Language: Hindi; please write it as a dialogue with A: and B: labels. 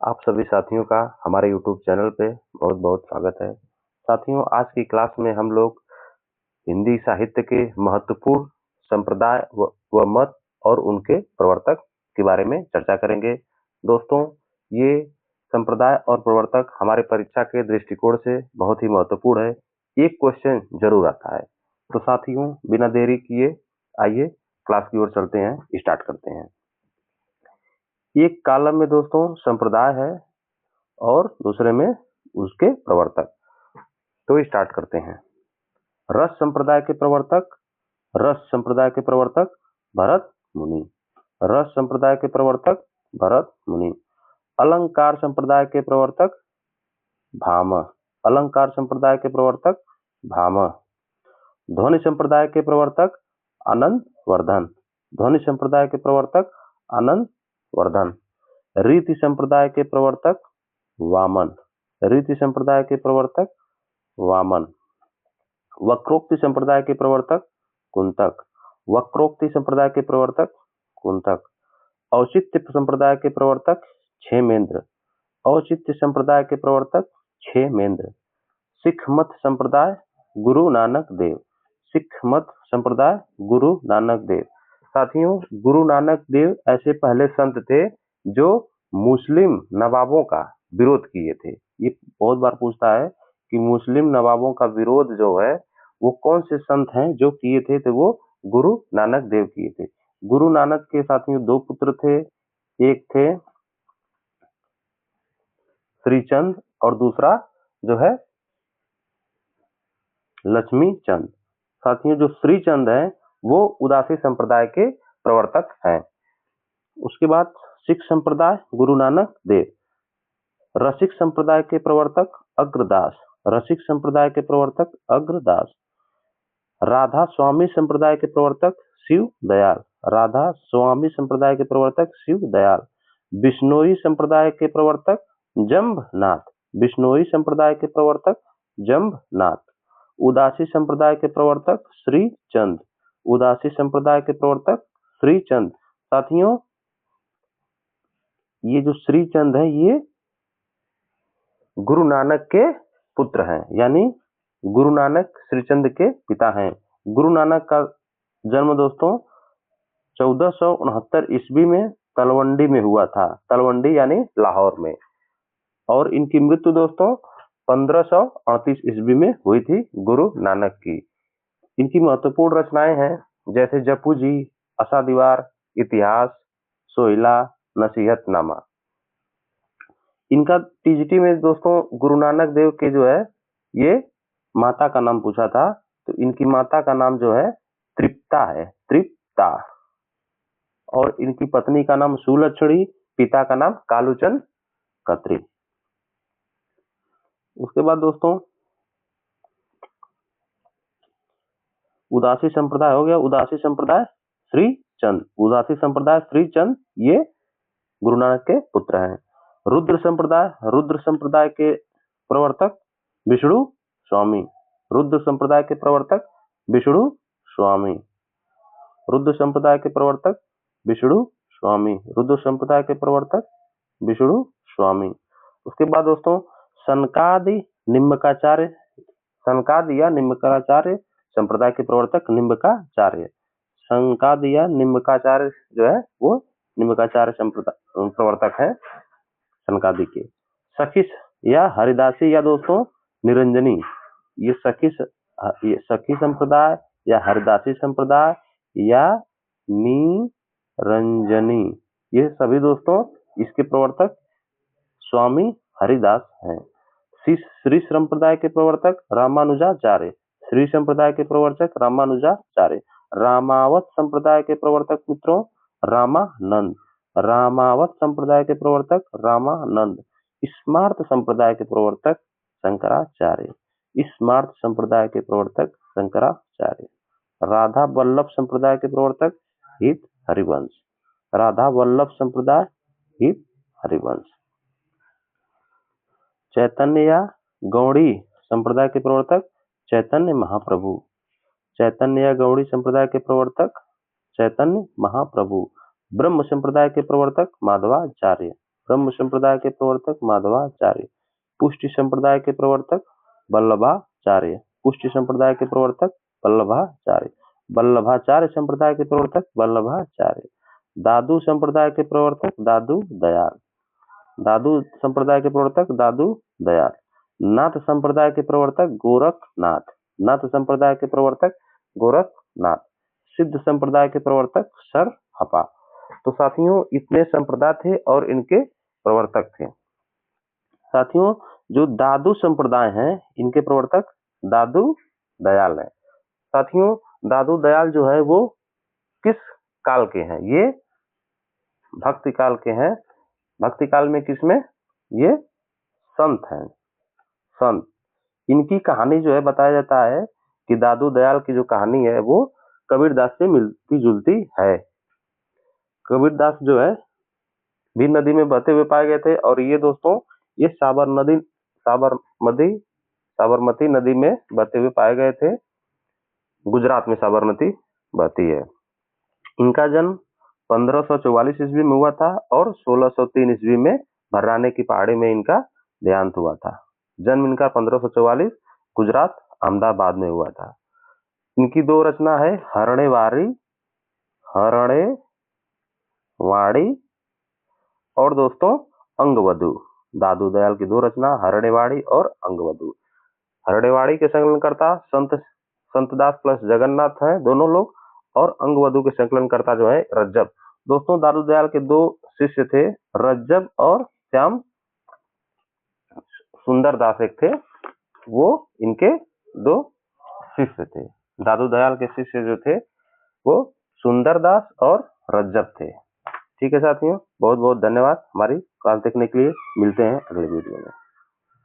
A: आप सभी साथियों का हमारे YouTube चैनल पे बहुत बहुत स्वागत है। साथियों, आज की क्लास में हम लोग हिंदी साहित्य के महत्वपूर्ण संप्रदाय व मत और उनके प्रवर्तक के बारे में चर्चा करेंगे। दोस्तों, ये संप्रदाय और प्रवर्तक हमारे परीक्षा के दृष्टिकोण से बहुत ही महत्वपूर्ण है। एक क्वेश्चन जरूर आता है। तो साथियों, बिना देरी किए आइए क्लास की ओर चलते हैं, स्टार्ट करते हैं। एक कॉलम में दोस्तों संप्रदाय है और दूसरे में उसके प्रवर्तक। तो स्टार्ट करते हैं। रस संप्रदाय के प्रवर्तक भरत मुनि। रस संप्रदाय के प्रवर्तक भरत मुनि। अलंकार संप्रदाय के प्रवर्तक भामह। अलंकार संप्रदाय के प्रवर्तक भामह। ध्वनि संप्रदाय के प्रवर्तक आनंद वर्धन। ध्वनि संप्रदाय के प्रवर्तक आनंद वर्धन। रीति संप्रदाय के प्रवर्तक वामन। रीति संप्रदाय के प्रवर्तक वामन। वक्रोक्ति संप्रदाय के प्रवर्तक कुंतक। वक्रोक्ति संप्रदाय के प्रवर्तक कुंतक। औचित्य संप्रदाय के प्रवर्तक क्षेमेंद्र। औचित्य संप्रदाय के प्रवर्तक क्षेमेंद्र। सिख मत संप्रदाय गुरु नानक देव। सिख मत संप्रदाय गुरु नानक देव। साथियों, गुरु नानक देव ऐसे पहले संत थे जो मुस्लिम नवाबों का विरोध किए थे। ये बहुत बार पूछता है कि मुस्लिम नवाबों का विरोध जो है वो कौन से संत हैं जो किए थे, तो वो गुरु नानक देव किए थे। गुरु नानक के साथियों दो पुत्र थे, एक थे श्रीचंद और दूसरा जो है लक्ष्मी चंद। साथियों, जो श्रीचंद है वो उदासी संप्रदाय के प्रवर्तक हैं। उसके बाद सिख संप्रदाय गुरु नानक देव। रसिक संप्रदाय के प्रवर्तक अग्रदास। रसिक संप्रदाय के प्रवर्तक अग्रदास। राधा स्वामी संप्रदाय के प्रवर्तक शिव दयाल। राधा स्वामी संप्रदाय के प्रवर्तक शिव दयाल। बिश्नोई संप्रदाय के प्रवर्तक जम्बनाथ। बिश्नोई संप्रदाय के प्रवर्तक जम्बनाथ। उदासी संप्रदाय के प्रवर्तक श्रीचंद। उदासी संप्रदाय के प्रवर्तक श्रीचंद। साथियों, ये जो श्रीचंद है ये गुरु नानक के पुत्र हैं, यानी गुरु नानक श्रीचंद के पिता हैं। गुरु नानक का जन्म दोस्तों 1469 ईस्वी में तलवंडी में हुआ था। तलवंडी यानी लाहौर में। और इनकी मृत्यु दोस्तों 1538 ईस्वी में हुई थी गुरु नानक की। इनकी महत्वपूर्ण रचनाएं हैं जैसे जपू जी, आशा दीवार, इतिहास, सोहिला, नसीहतनामा। इनका टीजीटी में दोस्तों गुरु नानक देव के जो है ये माता का नाम पूछा था, तो इनकी माता का नाम जो है तृप्ता है, तृप्ता। और इनकी पत्नी का नाम सुलक्षणी, पिता का नाम कालूचंद खत्री। उसके बाद दोस्तों उदासी संप्रदाय हो गया। उदासी संप्रदाय श्रीचंद। उदासी संप्रदाय श्रीचंद ये गुरु नानक के पुत्र हैं। रुद्र संप्रदाय। रुद्र संप्रदाय के प्रवर्तक विष्णु स्वामी। रुद्र संप्रदाय के प्रवर्तक विष्णु स्वामी। रुद्र संप्रदाय के प्रवर्तक विष्णु स्वामी। रुद्र संप्रदाय के प्रवर्तक विष्णु स्वामी। उसके बाद दोस्तों सनकादि निम्बकाचार्य। सनकादि या निम्बकाचार्य संप्रदाय के प्रवर्तक निम्बकाचार्य। सनकादि या निम्बकाचार्य जो है वो निम्बकाचार्य संप्रदाय प्रवर्तक है सनकादि के। सखी या हरिदासी या दोस्तों निरंजनी, ये सखी संप्रदाय या हरिदासी संप्रदाय या निरंजनी, ये सभी दोस्तों इसके प्रवर्तक स्वामी हरिदास हैं। श्री संप्रदाय के प्रवर्तक रामानुजाचार्य। श्री संप्रदाय के प्रवर्तक रामानुजाचार्य। रामावत संप्रदाय के प्रवर्तक मित्रों रामानंद। रामावत संप्रदाय के प्रवर्तक रामानंद। स्मार्त संप्रदाय के प्रवर्तक शंकराचार्य। स्मार्त संप्रदाय के प्रवर्तक शंकराचार्य। राधा वल्लभ संप्रदाय के प्रवर्तक हित हरिवंश। राधा वल्लभ संप्रदाय हित हरिवंश। चैतन्य या गौड़ी संप्रदाय के प्रवर्तक चैतन्य महाप्रभु। चैतन्य या गौड़ी संप्रदाय के प्रवर्तक चैतन्य महाप्रभु। ब्रह्म संप्रदाय के प्रवर्तक माधवाचार्य। ब्रह्म संप्रदाय के प्रवर्तक माधवाचार्य। पुष्टि संप्रदाय के प्रवर्तक वल्लभाचार्य। पुष्टि संप्रदाय के प्रवर्तक वल्लभाचार्य। वल्लभाचार्य संप्रदाय के प्रवर्तक वल्लभाचार्य। दादू संप्रदाय के प्रवर्तक दादू दयाल। दादू संप्रदाय के प्रवर्तक दादू दयाल। नाथ संप्रदाय के प्रवर्तक गोरखनाथ। नाथ संप्रदाय के प्रवर्तक गोरखनाथ। सिद्ध संप्रदाय के प्रवर्तक सरहपा। तो साथियों इतने संप्रदाय थे और इनके प्रवर्तक थे। साथियों जो दादू संप्रदाय हैं इनके प्रवर्तक दादू दयाल हैं। साथियों दादू दयाल जो है वो किस काल के हैं? ये भक्ति काल के हैं। भक्ति काल में किसमें? ये संत हैं, संत। इनकी कहानी जो है बताया जाता है कि दादू दयाल की जो कहानी है वो कबीरदास से मिलती जुलती है। कबीरदास जो है भी नदी में बहते हुए पाए गए थे और ये दोस्तों ये साबरमती नदी में बहते हुए पाए गए थे। गुजरात में साबरमती बहती है। इनका जन्म 1544 ईस्वी में हुआ था और 1603 ईस्वी में भर्राने की पहाड़ी में इनका देहांत हुआ था। जन्म इनका 1544 गुजरात अहमदाबाद में हुआ था। इनकी दो रचना है हरणेवाड़ी और दोस्तों अंगवधु। दादू दयाल की दो रचना हरणेवाड़ी और अंगवधु। हरणेवाड़ी के संकलनकर्ता संतदास प्लस जगन्नाथ हैं दोनों लोग और अंगवधु के संकलनकर्ता जो है रज्जब। दोस्तों दादू दयाल के दो शिष्य थे, रज्जब और श्याम सुंदर दास एक थे, वो इनके दो शिष्य थे। दादू दयाल के शिष्य जो थे वो सुंदर दास और रज्जब थे। ठीक है साथियों, बहुत बहुत धन्यवाद हमारी क्लास देखने के लिए। मिलते हैं अगले वीडियो में।